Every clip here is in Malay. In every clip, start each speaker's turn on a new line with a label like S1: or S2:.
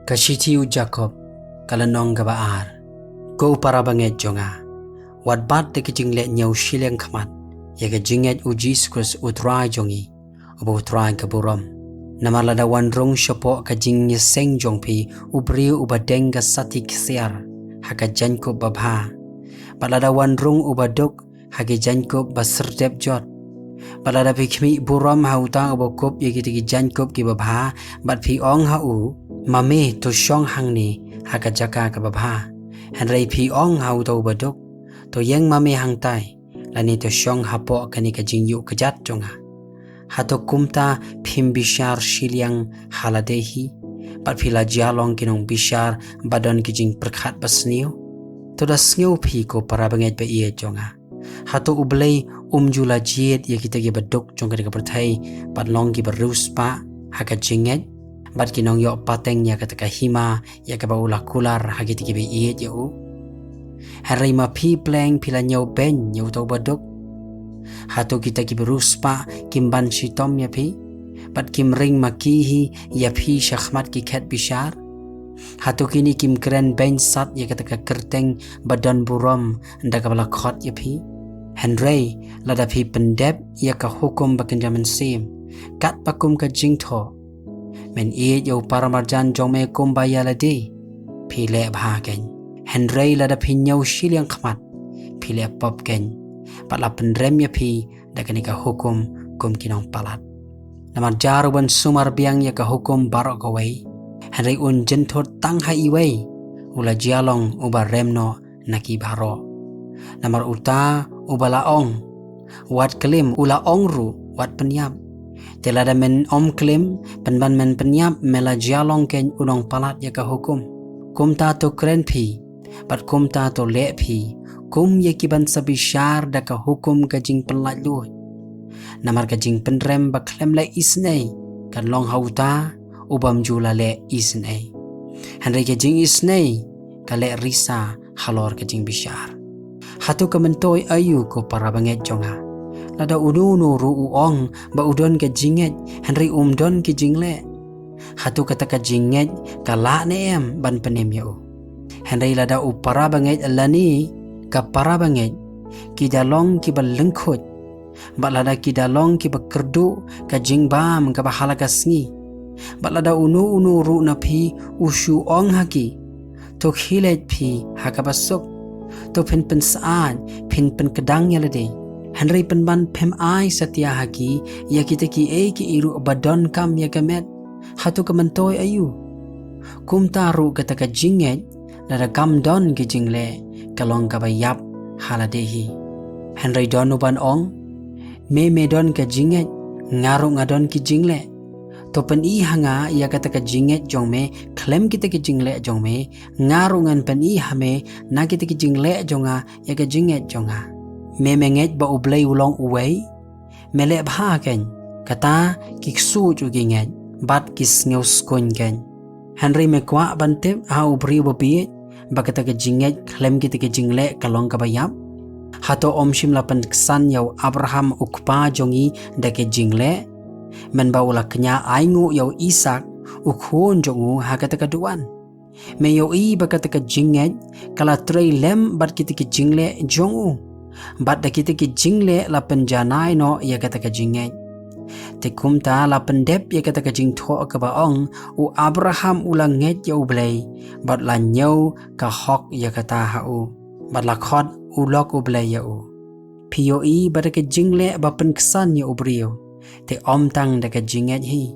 S1: Kashitiu Jacob kalanong gabaar. Go para banget jonga. Wat bat de kijinglet nyau shileng kamat. Ya kijinget ujis kus utrai jongi. Ubo utrai kaburom. Namalada wandrong syopo kajing nyeseng jongpi ubri ubadeng kasati kisiar. Haka Jacob babha. Balada wandrong ubadok hagi Jacob baserdep jot. Balada pikmi buram hautang ubokop yagitigi Jacob ki babha bat pi ong hau mame to syong hangni haka jaka ka babha. Henry pi ong hau to ubadok to yang mame hang tai lani to syong hapo kani kajing yu kejat jonga. Hato kumta pim bishar shiliang haladehi bat pila jalong kinong bishar badon kijing perkhat basniu. To da sngiu pi ko para banget ba iye jonga. Hato ublay jula jiet ya kita gi badok jong ka perthai bat long gi barus pa haka jinget bat kinong yo pateng ya kata hima ya ka baula kular hagi tigi be iet ya u. Hari ma pi pleng pila nyau ben nyau to badok. Hato kita gi barus pa kimban shitom ya pi bat kim ring makihi ya pi shakhmat ki khat bishar. Hato kini kim keren ben sat ya kata kerteng badan buram nda ka bala khot ya pi. Henry lada pi pendep ia ka hukum bakin jaman sim kat pakum ka jingtho men iet yo para marjan jome kum baya ladi pi le bhagen. Henry lada pi nyau shiliang khamat pi le pop ken patla pendrem ya pi dakani ka hukum kum kinong palat namar jaruban sumar biang ya ka hukum barok away. Henry un jentho tang hai iway ula jialong uba remno naki baro namar uta ubala ong wat kelim ula ongru wat penyap telada men om kelim penban men penyap mela jalong ken unong palat ya ka hukum kum ta to kren pi bat kum ta to le pi kum ye kiban sabishar da ka hukum ka jing pelat lu namar ka jing penrem ba klem le isnei kan long hauta ubam jula le isnei Henry ka jing isnei ka le risa halor ka jing bishar. Hatu kementoy ayu ko para banget jonga. Lada udunu ru uong ba udon ke jinget Henry umdon ke jingle. Hatu kata ka jinget kala neem ban penem ya u. Henry lada u para banget lani ka para banget ki dalong ki balengkhut. Ba lada ki dalong ki bakerdu ka jingbam ka bahala kasngi. Ba lada unu ru na pi usyu ong haki. Tok hilet pi haka basuk. To pen saat pen kedang ya lade Henry penban pem ai setia haki ya kita ki iru badon kam ya kamet hatu kementoy ayu kum taru kata ka jinget lada kam don ki jingle kalong ka bayap haladehi Henry don uban ong me don ka jinget ngaru ngadon ki jingle to pen i hanga ya kata ka jinget jong me klem kita ki jingle jong me ngarungan pen i hame na kita ki jingle jonga ya ka jinget jonga me menget ba ublay ulong uway mele bha ken kata ki su ju ginget bat kis ngeus kon ken Henry me kwa bante ha ubri bobi ba kata ka jinget klem kita ki jingle kalong ka bayap hato omshim lapan ksan yaw Abraham ukpa jongi da ke jingle men baula kenya aingu yaw Isak ukhon jongu hakata kaduan me yo i bakata ka jinget kala trei lem bat kita ki jingle jongu bat da kita ki jingle la penjanai no ya kata ka jinget te kumta la pendep ya kata ka jingtho ka baong u Abraham ulang nget ya ublay bat la nyau ka hok ya kata hau bat la khot ulok ublay ya u pio i bat ka jingle ba pen ksan ya ubrio te om tang da ka jinget hi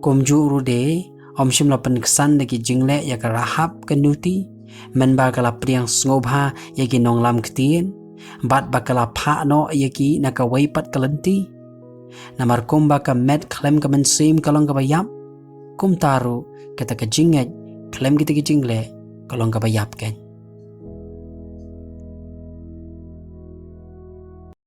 S1: kumju rude om shim la pen ksan da ki jingle ya ka rahap ka nuti men ba kala priang ngobha ya ki nong lam ktien bat ba kala pha no ya ki na ka weipat kalenti namar kum ba ka met klem ka men sim kalong ka bayap kum taru kata ka jinget klem kita ki jingle kalong ka bayap ken